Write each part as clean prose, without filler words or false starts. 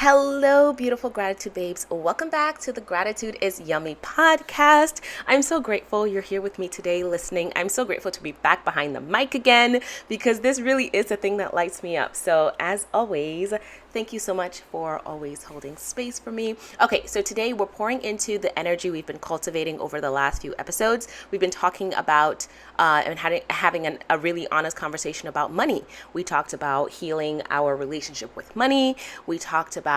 Hello, beautiful gratitude babes. Welcome back to the Gratitude is Yummy podcast. I'm so grateful you're here with me today listening. I'm so grateful to be back behind the mic again because this really is the thing that lights me up. So, as always, thank you so much for always holding space for me. Okay, so today we're pouring into the energy we've been cultivating over the last few episodes. We've been talking about and having a really honest conversation about money. We talked about healing our relationship with money. We talked about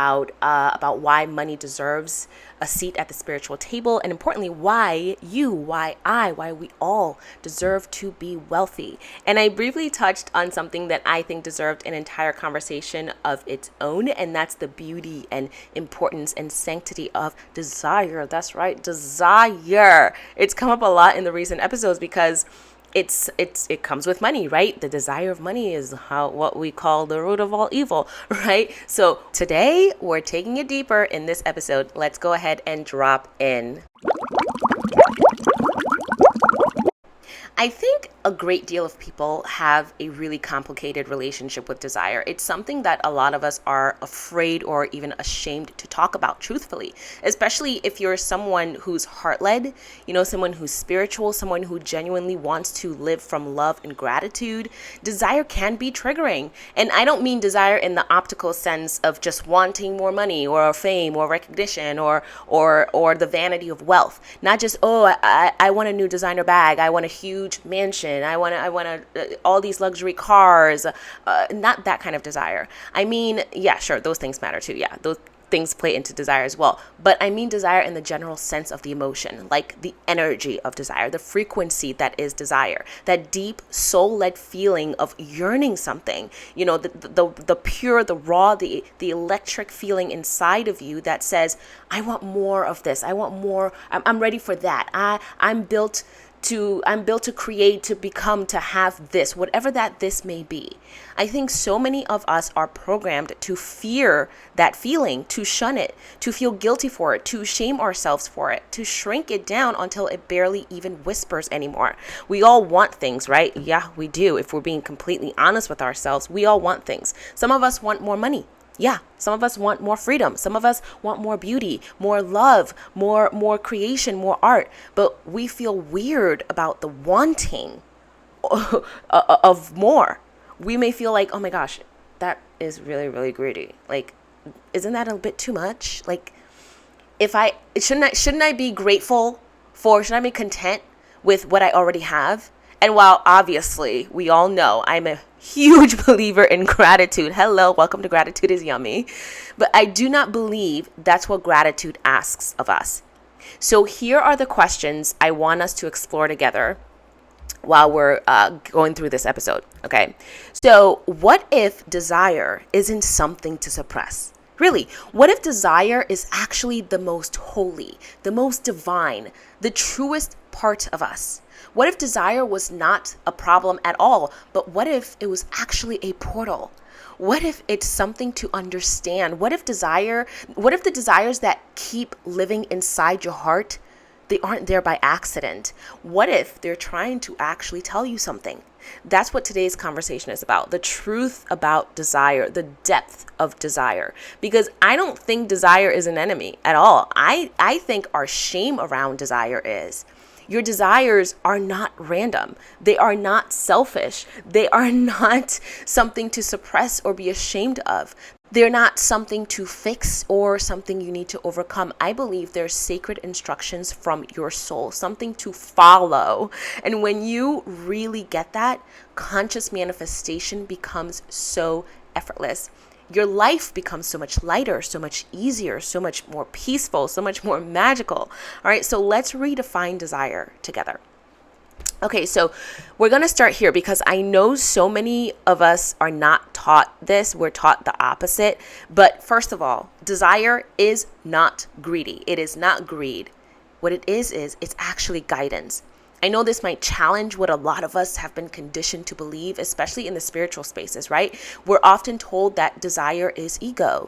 why money deserves a seat at the spiritual table, and importantly, why we all deserve to be wealthy. And I briefly touched on something that I think deserved an entire conversation of its own, and that's the beauty and importance and sanctity of desire. That's right, desire. It's come up a lot in the recent episodes because it comes with money, right? The desire of money is what we call the root of all evil, right? So today we're taking it deeper in this episode. Let's go ahead and drop in. I think a great deal of people have a really complicated relationship with desire. It's something that a lot of us are afraid or even ashamed to talk about truthfully, especially if you're someone who's heart-led, someone who's spiritual, someone who genuinely wants to live from love and gratitude. Desire can be triggering. And I don't mean desire in the optical sense of just wanting more money or fame or recognition or the vanity of wealth. Not just, I want a new designer bag. I want a huge mansion. I want all these luxury cars. Not that kind of desire. I mean, yeah, sure, those things matter too. Yeah, those things play into desire as well. But I mean desire in the general sense of the emotion, like the energy of desire, the frequency that is desire, that deep soul-led feeling of yearning something, the pure, the raw, the electric feeling inside of you that says, I want more of this. I want more. I'm ready for that. I'm built to create, to become, to have this, whatever that this may be. I think so many of us are programmed to fear that feeling, to shun it, to feel guilty for it, to shame ourselves for it, to shrink it down until it barely even whispers anymore. We all want things, right? Yeah, we do. If we're being completely honest with ourselves, we all want things. Some of us want more money. Yeah, some of us want more freedom. Some of us want more beauty, more love, more creation, more art. But we feel weird about the wanting of more. We may feel like, oh my gosh, that is really, really greedy. Like, isn't that a bit too much? Like, shouldn't I be grateful shouldn't I be content with what I already have? And while obviously we all know I'm a huge believer in gratitude. Hello, welcome to Gratitude is Yummy. But I do not believe that's what gratitude asks of us. So here are the questions I want us to explore together while we're going through this episode. Okay. So what if desire isn't something to suppress? Really, what if desire is actually the most holy, the most divine, the truest part of us? What if desire was not a problem at all, but what if it was actually a portal? What if it's something to understand? What if the desires that keep living inside your heart, they aren't there by accident? What if they're trying to actually tell you something? That's what today's conversation is about. The truth about desire, the depth of desire. Because I don't think desire is an enemy at all. I think our shame around desire is. Your desires are not random. They are not selfish. They are not something to suppress or be ashamed of. They're not something to fix or something you need to overcome. I believe they're sacred instructions from your soul, something to follow. And when you really get that, conscious manifestation becomes so effortless. Your life becomes so much lighter, so much easier, so much more peaceful, so much more magical. All right, so let's redefine desire together. Okay, so we're going to start here because I know so many of us are not taught this. We're taught the opposite. But first of all, desire is not greedy. It is not greed. What it is it's actually guidance. I know this might challenge what a lot of us have been conditioned to believe, especially in the spiritual spaces, right? We're often told that desire is ego,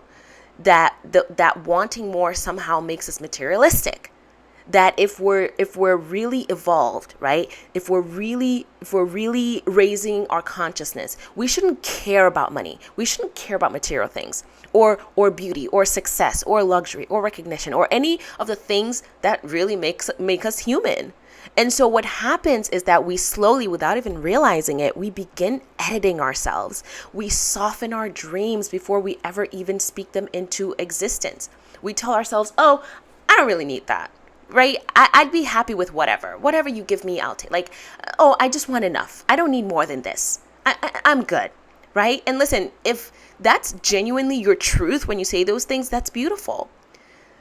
that wanting more somehow makes us materialistic, that if we're really evolved, right? If we're really raising our consciousness, we shouldn't care about money. We shouldn't care about material things or beauty or success or luxury or recognition or any of the things that really make us human. And so what happens is that we slowly, without even realizing it, we begin editing ourselves. We soften our dreams before we ever even speak them into existence. We tell ourselves, oh, I don't really need that. Right? I'd be happy with whatever you give me, I'll take. Like, oh, I just want enough. I don't need more than this. I'm good. Right? And listen, if that's genuinely your truth when you say those things, that's beautiful.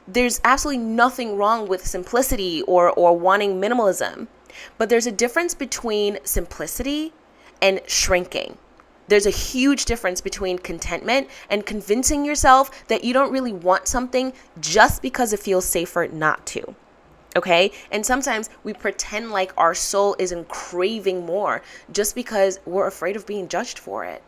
There's absolutely nothing wrong with simplicity or wanting minimalism. But there's a difference between simplicity and shrinking. There's a huge difference between contentment and convincing yourself that you don't really want something just because it feels safer not to. Okay? And sometimes we pretend like our soul isn't craving more just because we're afraid of being judged for it.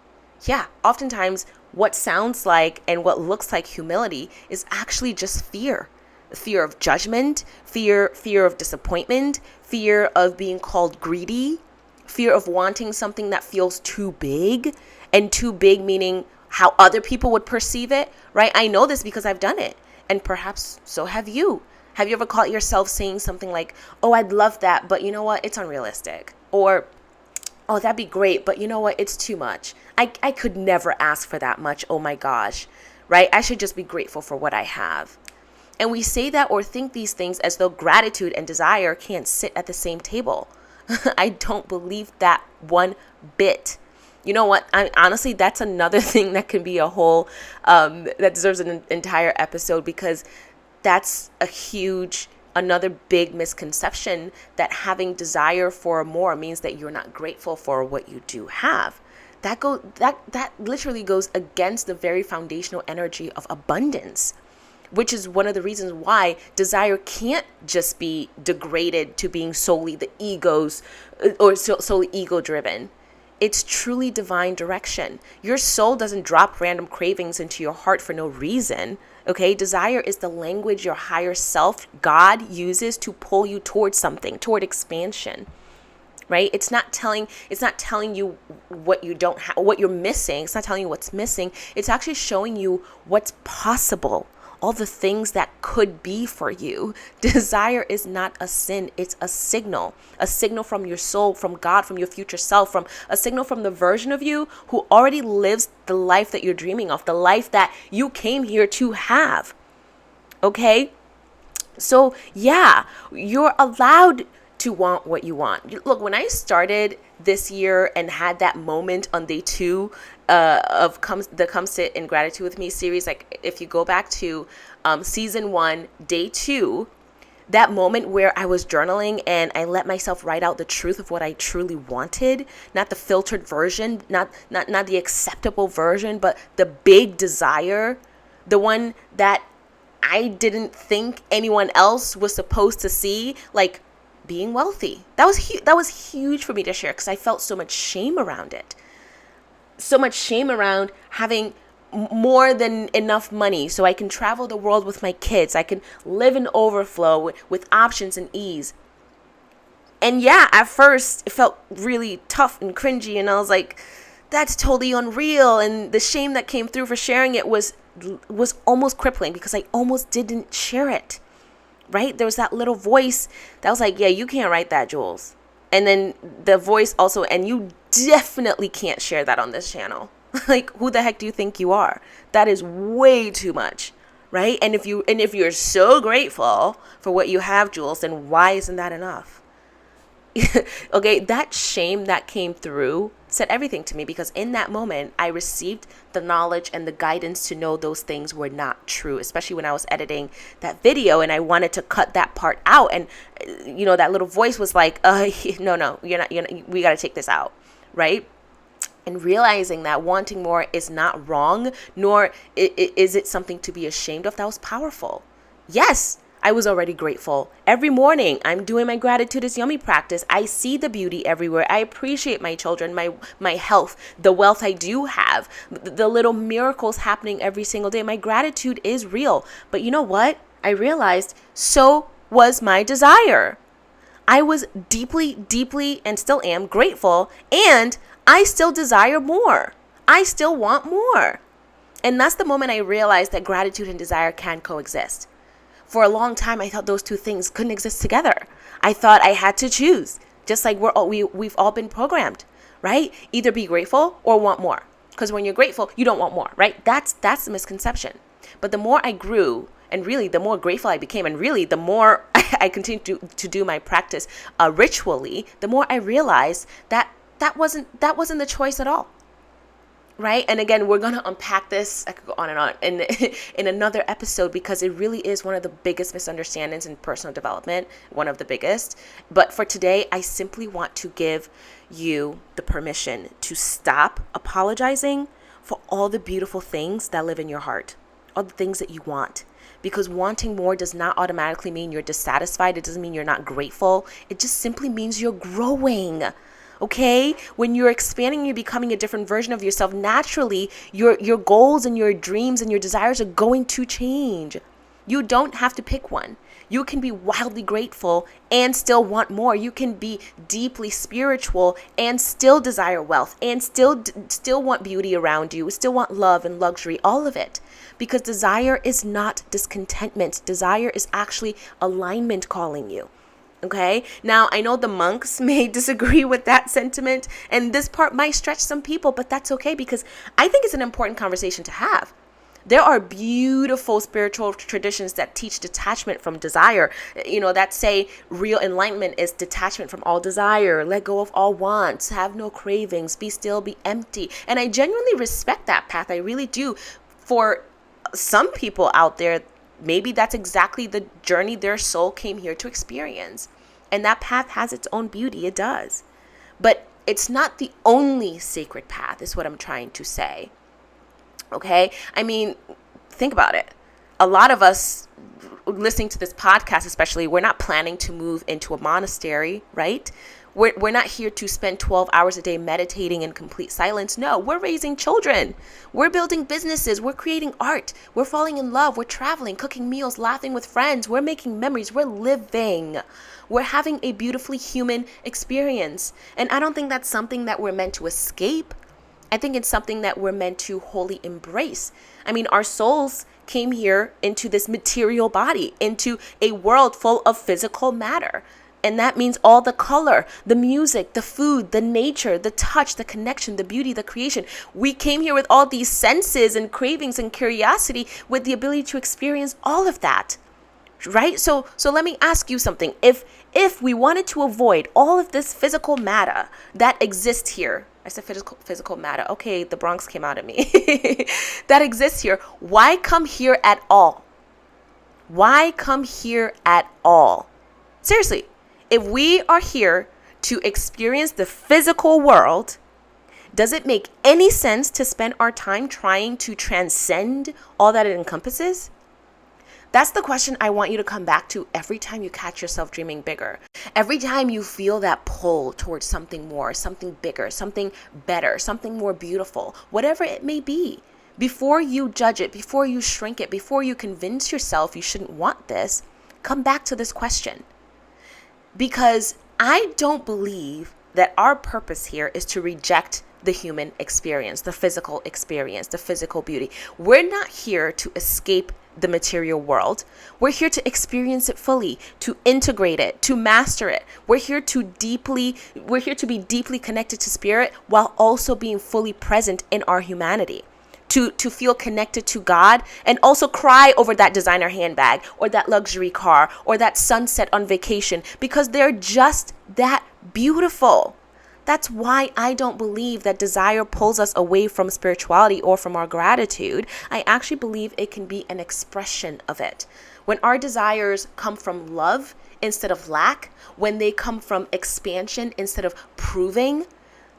Yeah, oftentimes what sounds like and what looks like humility is actually just fear. Fear of judgment, fear of disappointment, fear of being called greedy, fear of wanting something that feels too big, and too big meaning how other people would perceive it, right? I know this because I've done it, and perhaps so have you. Have you ever caught yourself saying something like, oh, I'd love that, but you know what? It's unrealistic. Or, oh, that'd be great, but you know what? It's too much. I could never ask for that much. Oh my gosh, right? I should just be grateful for what I have. And we say that or think these things as though gratitude and desire can't sit at the same table. I don't believe that one bit. You know what? Honestly, that's another thing that can be a whole, that deserves an entire episode, because that's another big misconception, that having desire for more means that you're not grateful for what you do have. That literally goes against the very foundational energy of abundance, which is one of the reasons why desire can't just be degraded to being solely the egos or solely ego driven. It's truly divine direction. Your soul doesn't drop random cravings into your heart for no reason. Okay, desire is the language your higher self, God, uses to pull you towards something, toward expansion. Right? It's not telling you what you don't have, what you're missing. It's not telling you what's missing. It's actually showing you what's possible. All the things that could be for you. Desire is not a sin. It's a signal from your soul, from God, from your future self, from a signal from the version of you who already lives the life that you're dreaming of, the life that you came here to have. Okay? So yeah, you're allowed to want what you want. Look, when I started this year and had that moment on day 2 of Come Sit in Gratitude with Me series, like if you go back to season 1, day 2, that moment where I was journaling and I let myself write out the truth of what I truly wanted, not the filtered version, not the acceptable version, but the big desire, the one that I didn't think anyone else was supposed to see, like being wealthy. That was huge for me to share, because I felt so much shame around it. So much shame around having more than enough money so I can travel the world with my kids. I can live in overflow with options and ease. And yeah, at first it felt really tough and cringy, and I was like, that's totally unreal. And the shame that came through for sharing it was almost crippling, because I almost didn't share it. Right? There was that little voice that was like, yeah, you can't write that, Jules. And then the voice also, and you definitely can't share that on this channel. Like, who the heck do you think you are? That is way too much. Right? And if you're so grateful for what you have, Jules, then why isn't that enough? Okay, that shame that came through said everything to me, because in that moment I received the knowledge and the guidance to know those things were not true, especially when I was editing that video and I wanted to cut that part out, and that little voice was like, no, you're not, we got to take this out, right? And realizing that wanting more is not wrong, nor is it something to be ashamed of, that was powerful. Yes, I was already grateful. Every morning, I'm doing my gratitude is yummy practice. I see the beauty everywhere. I appreciate my children, my health, the wealth I do have, the little miracles happening every single day. My gratitude is real. But you know what? I realized so was my desire. I was deeply, deeply, and still am grateful, and I still desire more. I still want more. And that's the moment I realized that gratitude and desire can coexist. For a long time, I thought those two things couldn't exist together. I thought I had to choose, just like we've all been programmed, right? Either be grateful or want more. Because when you're grateful, you don't want more, right? That's the misconception. But the more I grew, and really the more grateful I became, and really the more I continued to do my practice ritually, the more I realized that wasn't the choice at all. Right? And again, we're going to unpack this. I could go on and on in another episode, because it really is one of the biggest misunderstandings in personal development, one of the biggest. But for today, I simply want to give you the permission to stop apologizing for all the beautiful things that live in your heart, all the things that you want. Because wanting more does not automatically mean you're dissatisfied. It doesn't mean you're not grateful. It just simply means you're growing. Okay? When you're expanding, you're becoming a different version of yourself. Naturally, your goals and your dreams and your desires are going to change. You don't have to pick one. You can be wildly grateful and still want more. You can be deeply spiritual and still desire wealth, and still want beauty around you, still want love and luxury, all of it. Because desire is not discontentment. Desire is actually alignment calling you. Okay, now I know the monks may disagree with that sentiment, and this part might stretch some people, but that's okay, because I think it's an important conversation to have. There are beautiful spiritual traditions that teach detachment from desire, that say real enlightenment is detachment from all desire, let go of all wants, have no cravings, be still, be empty. And I genuinely respect that path. I really do. For some people out there, maybe that's exactly the journey their soul came here to experience. And that path has its own beauty. It does. But it's not the only sacred path, is what I'm trying to say. Okay? I mean, think about it. A lot of us listening to this podcast, especially, we're not planning to move into a monastery, right? We're not here to spend 12 hours a day meditating in complete silence. No, we're raising children. We're building businesses. We're creating art. We're falling in love. We're traveling, cooking meals, laughing with friends. We're making memories. We're living. We're having a beautifully human experience. And I don't think that's something that we're meant to escape. I think it's something that we're meant to wholly embrace. I mean, our souls came here into this material body, into a world full of physical matter. And that means all the color, the music, the food, the nature, the touch, the connection, the beauty, the creation. We came here with all these senses and cravings and curiosity, with the ability to experience all of that. Right? So let me ask you something. If we wanted to avoid all of this physical matter that exists here, I said physical matter. Okay, the Bronx came out of me. That exists here. Why come here at all? Why come here at all? Seriously. If we are here to experience the physical world, does it make any sense to spend our time trying to transcend all that it encompasses? That's the question I want you to come back to every time you catch yourself dreaming bigger. Every time you feel that pull towards something more, something bigger, something better, something more beautiful, whatever it may be. Before you judge it, before you shrink it, before you convince yourself you shouldn't want this, come back to this question. Because I don't believe that our purpose here is to reject the human experience, the physical experience, the physical beauty. We're not here to escape the material world. We're here to experience it fully, to integrate it, to master it. We're here to be deeply connected to spirit, while also being fully present in our humanity. To feel connected to God, and also cry over that designer handbag or that luxury car or that sunset on vacation, because they're just that beautiful. That's why I don't believe that desire pulls us away from spirituality or from our gratitude. I actually believe it can be an expression of it. When our desires come from love instead of lack, when they come from expansion instead of proving,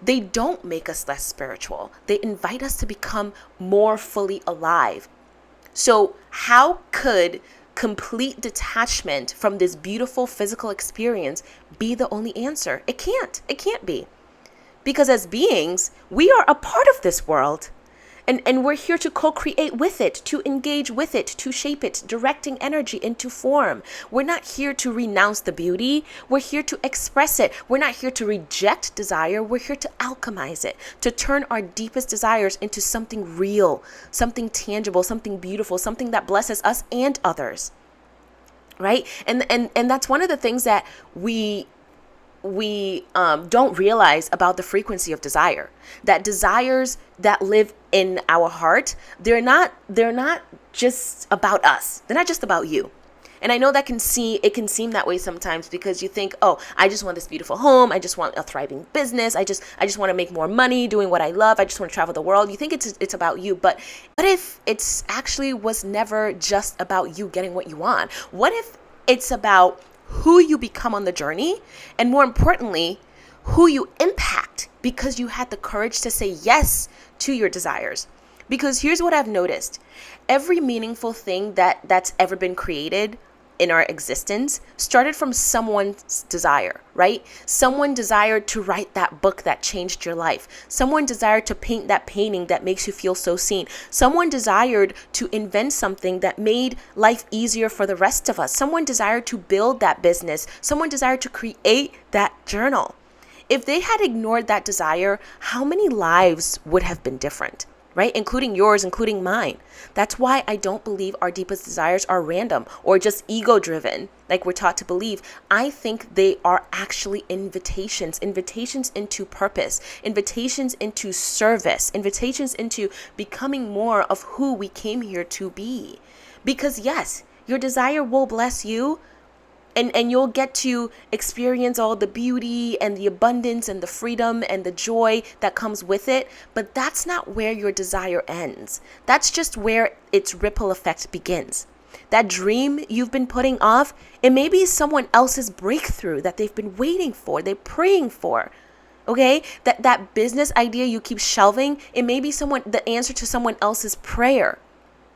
they don't make us less spiritual. They invite us to become more fully alive. So how could complete detachment from this beautiful physical experience be the only answer? It can't. It can't be. Because as beings, we are a part of this world. And we're here to co-create with it, to engage with it, to shape it, directing energy into form. We're not here to renounce the beauty. We're here to express it. We're not here to reject desire. We're here to alchemize it, to turn our deepest desires into something real, something tangible, something beautiful, something that blesses us and others. Right? And that's one of the things that we don't realize about the frequency of desire. That desires that live in our heart, they're not just about us. They're not just about you. And I know it can seem that way sometimes, because you think, oh, I just want this beautiful home. I just want a thriving business. I just want to make more money doing what I love. I just want to travel the world. You think it's about you, but what if it's actually was never just about you getting what you want? What if it's about who you become on the journey, and more importantly, who you impact because you had the courage to say yes to your desires? Because here's what I've noticed. Every meaningful thing that's ever been created in our existence started from someone's desire, right? Someone desired to write that book that changed your life. Someone desired to paint that painting that makes you feel so seen. Someone desired to invent something that made life easier for the rest of us. Someone desired to build that business. Someone desired to create that journal. If they had ignored that desire, how many lives would have been different? Right? Including yours, including mine. That's why I don't believe our deepest desires are random or just ego driven, like we're taught to believe. I think they are actually invitations into purpose, invitations into service, invitations into becoming more of who we came here to be. Because yes, your desire will bless you, and you'll get to experience all the beauty and the abundance and the freedom and the joy that comes with it. But that's not where your desire ends. That's just where its ripple effect begins. That dream you've been putting off, it may be someone else's breakthrough that they've been waiting for, they're praying for. Okay? That business idea you keep shelving, it may be the answer to someone else's prayer.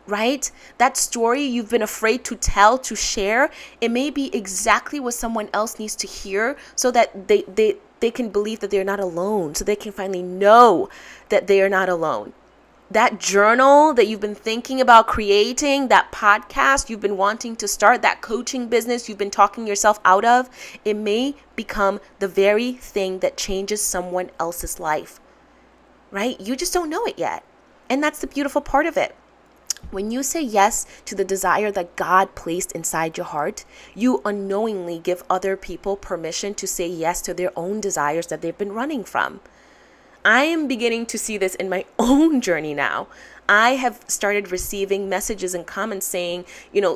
Right? That story you've been afraid to tell, to share, it may be exactly what someone else needs to hear, so that they can believe that they're not alone, so they can finally know that they are not alone. That journal that you've been thinking about creating, that podcast you've been wanting to start, that coaching business you've been talking yourself out of, it may become the very thing that changes someone else's life. Right? You just don't know it yet. And that's the beautiful part of it. When you say yes to the desire that God placed inside your heart, you unknowingly give other people permission to say yes to their own desires that they've been running from. I am beginning to see this in my own journey now. I have started receiving messages and comments saying,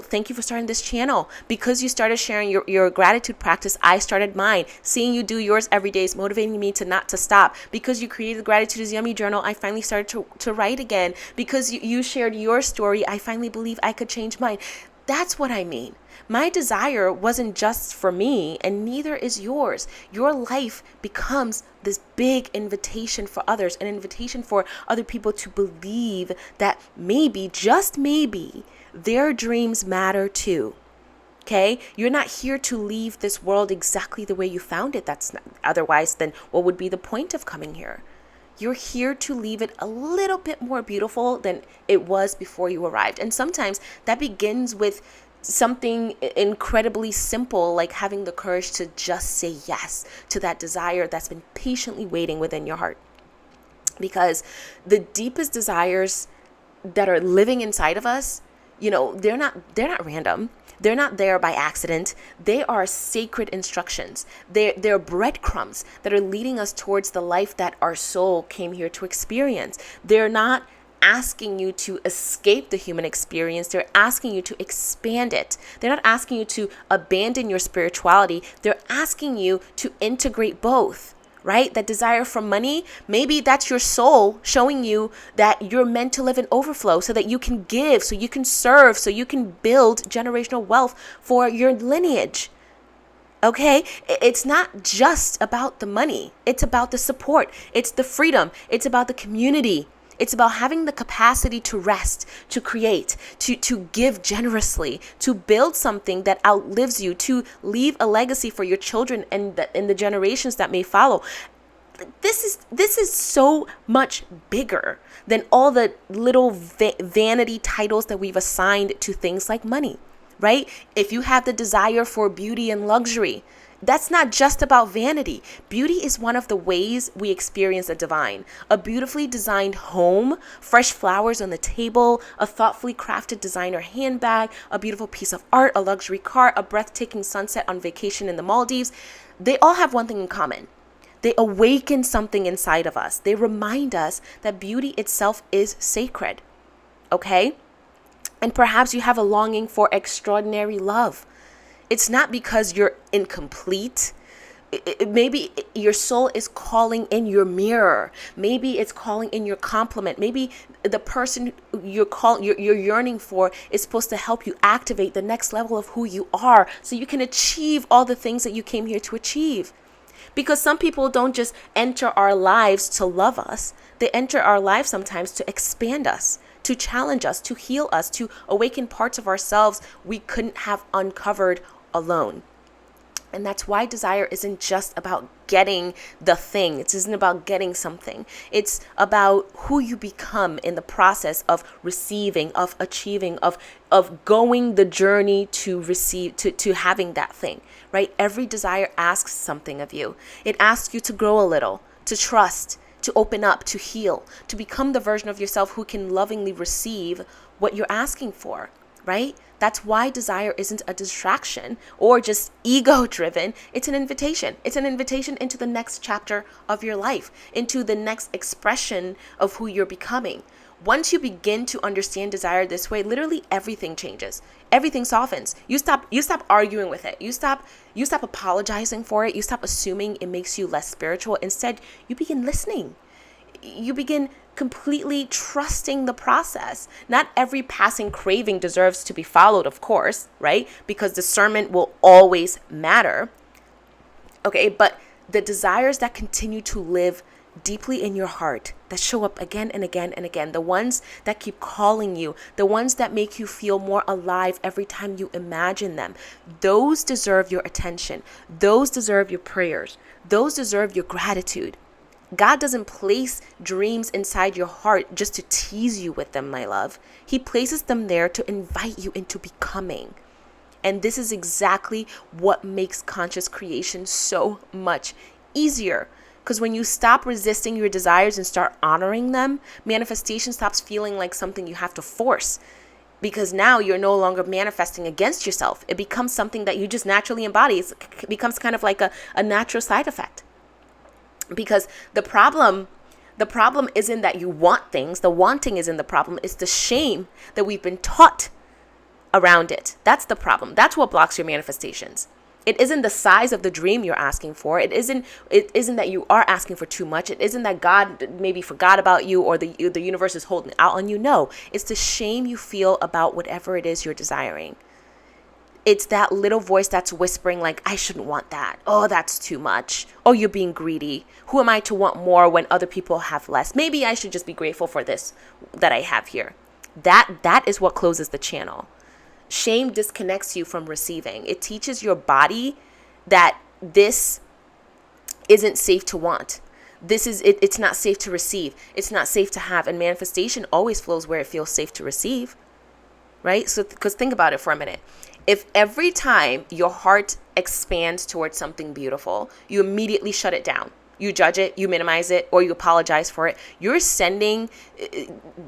thank you for starting this channel. Because you started sharing your gratitude practice, I started mine. Seeing you do yours every day is motivating me not to stop. Because you created the Gratitude is Yummy journal, I finally started to write again. Because you shared your story, I finally believe I could change mine. That's what I mean. My desire wasn't just for me, and neither is yours. Your life becomes this big invitation for others, an invitation for other people to believe that maybe, just maybe, their dreams matter too. Okay? You're not here to leave this world exactly the way you found it. That's not, otherwise, then what would be the point of coming here? You're here to leave it a little bit more beautiful than it was before you arrived. And sometimes that begins with something incredibly simple, like having the courage to just say yes to that desire that's been patiently waiting within your heart. Because the deepest desires that are living inside of us, they're not random. They're not there by accident. They are sacred instructions. They're breadcrumbs that are leading us towards the life that our soul came here to experience. They're not asking you to escape the human experience. They're asking you to expand it. They're not asking you to abandon your spirituality. They're asking you to integrate both. Right? That desire for money, maybe that's your soul showing you that you're meant to live in overflow so that you can give, so you can serve, so you can build generational wealth for your lineage. Okay? It's not just about the money. It's about the support. It's the freedom. It's about the community. It's about having the capacity to rest, to create, to give generously, to build something that outlives you, to leave a legacy for your children and the generations that may follow. This is so much bigger than all the little vanity titles that we've assigned to things like money, right? If you have the desire for beauty and luxury, that's not just about vanity. Beauty is one of the ways we experience the divine. A beautifully designed home, fresh flowers on the table, a thoughtfully crafted designer handbag, a beautiful piece of art, a luxury car, a breathtaking sunset on vacation in the Maldives. They all have one thing in common. They awaken something inside of us. They remind us that beauty itself is sacred, okay? And perhaps you have a longing for extraordinary love. It's not because you're incomplete. Maybe your soul is calling in your mirror. Maybe it's calling in your compliment. Maybe the person you're yearning for is supposed to help you activate the next level of who you are so you can achieve all the things that you came here to achieve. Because some people don't just enter our lives to love us. They enter our lives sometimes to expand us, to challenge us, to heal us, to awaken parts of ourselves we couldn't have uncovered alone. And that's why desire isn't just about getting the thing. It isn't about getting something. It's about who you become in the process of receiving, of achieving, of going the journey to receive, to having that thing, right? Every desire asks something of you. It asks you to grow a little, to trust, to open up, to heal, to become the version of yourself who can lovingly receive what you're asking for, right? That's why desire isn't a distraction or just ego driven. It's an invitation. It's an invitation into the next chapter of your life, into the next expression of who you're becoming. Once you begin to understand desire this way, literally everything changes. Everything softens. You stop arguing with it. You stop apologizing for it. You stop assuming it makes you less spiritual. Instead, you begin listening. You begin completely trusting the process. Not every passing craving deserves to be followed, of course, right? Because discernment will always matter. Okay, but the desires that continue to live deeply in your heart, that show up again and again and again, the ones that keep calling you, the ones that make you feel more alive every time you imagine them, those deserve your attention. Those deserve your prayers. Those deserve your gratitude. God doesn't place dreams inside your heart just to tease you with them, my love. He places them there to invite you into becoming. And this is exactly what makes conscious creation so much easier. Because when you stop resisting your desires and start honoring them, manifestation stops feeling like something you have to force. Because now you're no longer manifesting against yourself. It becomes something that you just naturally embody. It becomes kind of like a natural side effect. Because the problem isn't that you want things. The wanting isn't the problem. It's the shame that we've been taught around it. That's the problem. That's what blocks your manifestations. It isn't the size of the dream you're asking for. It isn't that you are asking for too much. It isn't that God maybe forgot about you or the universe is holding out on you. No, it's the shame you feel about whatever it is you're desiring. It's that little voice that's whispering like, I shouldn't want that. Oh, that's too much. Oh, you're being greedy. Who am I to want more when other people have less? Maybe I should just be grateful for this that I have here. That is what closes the channel. Shame disconnects you from receiving. It teaches your body that this isn't safe to want. It's not safe to receive. It's not safe to have. And manifestation always flows where it feels safe to receive. Right? So, because think about it for a minute. If every time your heart expands towards something beautiful, you immediately shut it down. You judge it, you minimize it, or you apologize for it. You're sending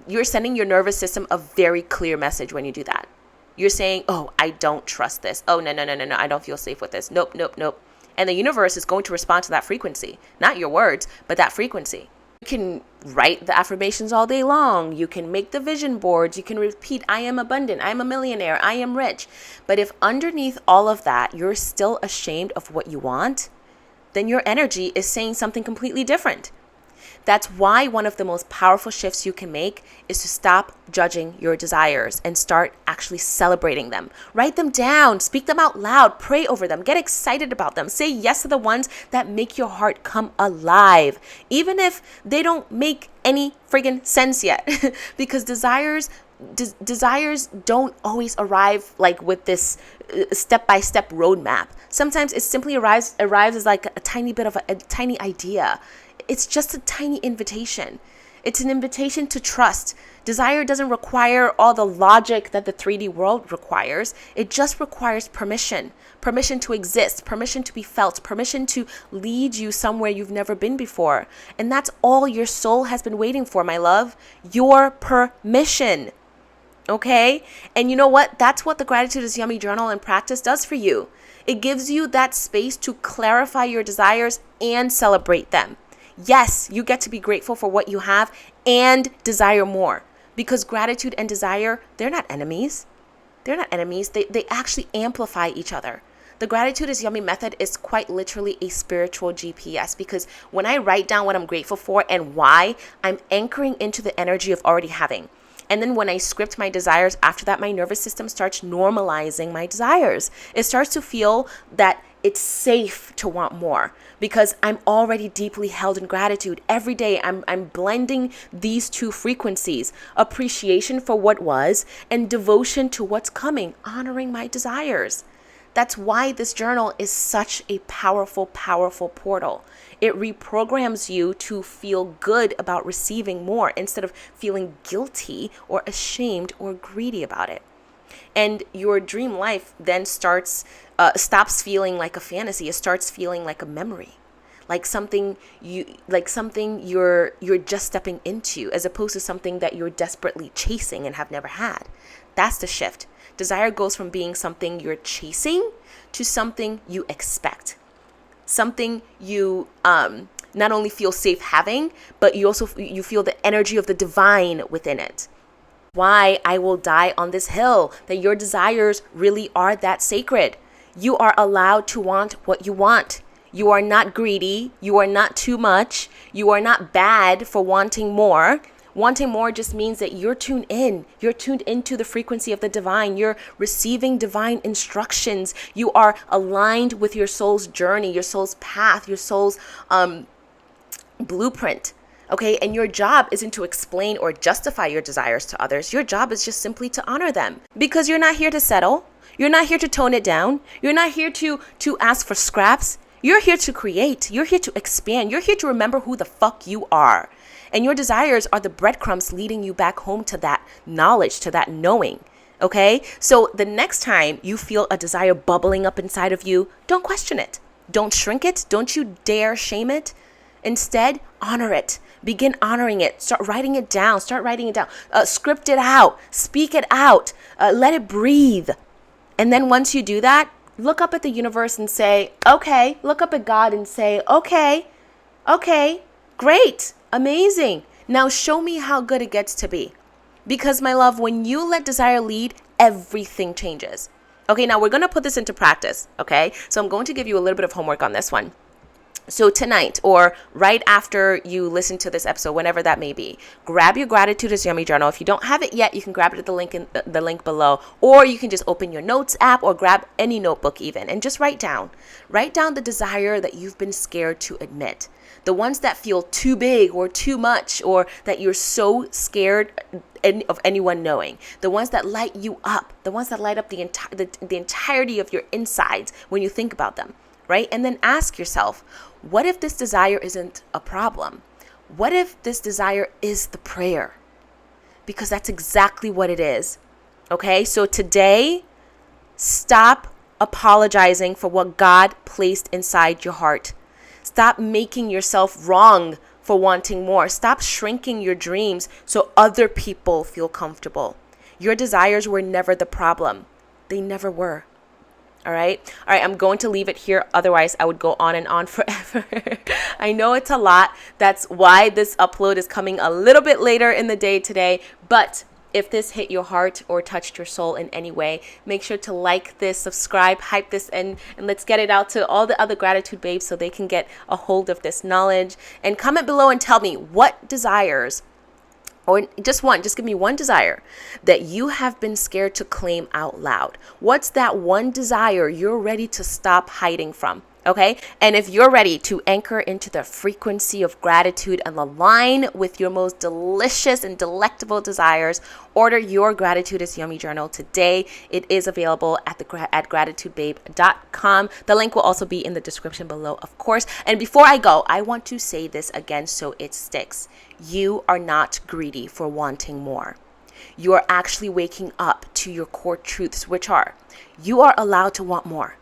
your nervous system a very clear message when you do that. You're saying, oh, I don't trust this. Oh, no, I don't feel safe with this. Nope. And the universe is going to respond to that frequency. Not your words, but that frequency. You can write the affirmations all day long. You can make the vision boards. You can repeat, I am abundant. I am a millionaire. I am rich. But if underneath all of that, you're still ashamed of what you want, then your energy is saying something completely different. That's why one of the most powerful shifts you can make is to stop judging your desires and start actually celebrating them. Write them down, speak them out loud, pray over them, get excited about them. Say yes to the ones that make your heart come alive, even if they don't make any friggin' sense yet. Because desires don't always arrive like with this step-by-step roadmap. Sometimes it simply arrives as like a tiny bit of a tiny idea. It's just a tiny invitation. It's an invitation to trust. Desire doesn't require all the logic that the 3D world requires. It just requires permission. Permission to exist, permission to be felt, permission to lead you somewhere you've never been before. And that's all your soul has been waiting for, my love. Your permission. Okay? And you know what? That's what the Gratitude is Yummy journal and practice does for you. It gives you that space to clarify your desires and celebrate them. Yes, you get to be grateful for what you have and desire more, because gratitude and desire, they're not enemies. They're not enemies. They actually amplify each other. The Gratitude is Yummy method is quite literally a spiritual GPS, because when I write down what I'm grateful for and why, I'm anchoring into the energy of already having. And then when I script my desires, after that, my nervous system starts normalizing my desires. It starts to feel that it's safe to want more because I'm already deeply held in gratitude. Every day I'm blending these two frequencies, appreciation for what was and devotion to what's coming, honoring my desires. That's why this journal is such a powerful, powerful portal. It reprograms you to feel good about receiving more instead of feeling guilty or ashamed or greedy about it. And your dream life then stops feeling like a fantasy. It starts feeling like a memory, like something you're just stepping into, as opposed to something that you're desperately chasing and have never had. That's the shift. Desire goes from being something you're chasing to something you expect, something you not only feel safe having, but you feel the energy of the divine within it. Why I will die on this hill, that your desires really are that sacred. You are allowed to want what you want. You are not greedy. You are not too much. You are not bad for wanting more. Wanting more just means that you're tuned in. You're tuned into the frequency of the divine. You're receiving divine instructions. You are aligned with your soul's journey, your soul's path, your soul's blueprint. Okay, and your job isn't to explain or justify your desires to others. Your job is just simply to honor them, because you're not here to settle. You're not here to tone it down. You're not here to ask for scraps. You're here to create. You're here to expand. You're here to remember who the fuck you are. And your desires are the breadcrumbs leading you back home to that knowledge, to that knowing. Okay, so the next time you feel a desire bubbling up inside of you, don't question it. Don't shrink it. Don't you dare shame it. Instead, honor it. Begin honoring it. Start writing it down. Script it out. Speak it out. Let it breathe. And then once you do that, look up at the universe and say, okay. Look up at God and say, okay, great, amazing. Now show me how good it gets to be. Because, my love, when you let desire lead, everything changes. Okay, now we're going to put this into practice. Okay, so I'm going to give you a little bit of homework on this one. So tonight, or right after you listen to this episode, whenever that may be, grab your Gratitude is Yummy journal. If you don't have it yet, you can grab it at the link below, or you can just open your notes app or grab any notebook even and just write down the desire that you've been scared to admit, the ones that feel too big or too much, or that you're so scared of anyone knowing, the ones that light you up, the ones that light up the entirety of your insides when you think about them. Right? And then ask yourself, what if this desire isn't a problem? What if this desire is the prayer? Because that's exactly what it is. Okay? So today, stop apologizing for what God placed inside your heart. Stop making yourself wrong for wanting more. Stop shrinking your dreams so other people feel comfortable. Your desires were never the problem. They never were. All right, I'm going to leave it here. Otherwise, I would go on and on forever. I know it's a lot. That's why this upload is coming a little bit later in the day today. But if this hit your heart or touched your soul in any way, make sure to like this, subscribe, hype this, and let's get it out to all the other gratitude babes so they can get a hold of this knowledge. And comment below and tell me what desires, or just give me one desire that you have been scared to claim out loud. What's that one desire you're ready to stop hiding from? Okay. And if you're ready to anchor into the frequency of gratitude and align with your most delicious and delectable desires, order your Gratitude is Yummy journal today. It is available at gratitudebabe.com. The link will also be in the description below, of course. And before I go, I want to say this again so it sticks. You are not greedy for wanting more. You are actually waking up to your core truths, which are you are allowed to want more.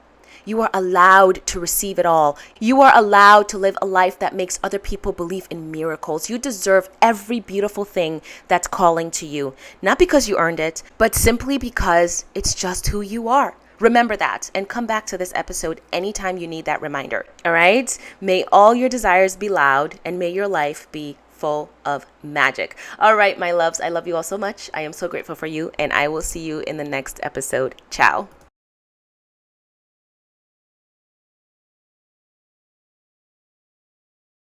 You are allowed to receive it all. You are allowed to live a life that makes other people believe in miracles. You deserve every beautiful thing that's calling to you, not because you earned it, but simply because it's just who you are. Remember that and come back to this episode anytime you need that reminder. All right? May all your desires be loud and may your life be full of magic. All right, my loves, I love you all so much. I am so grateful for you, and I will see you in the next episode. Ciao.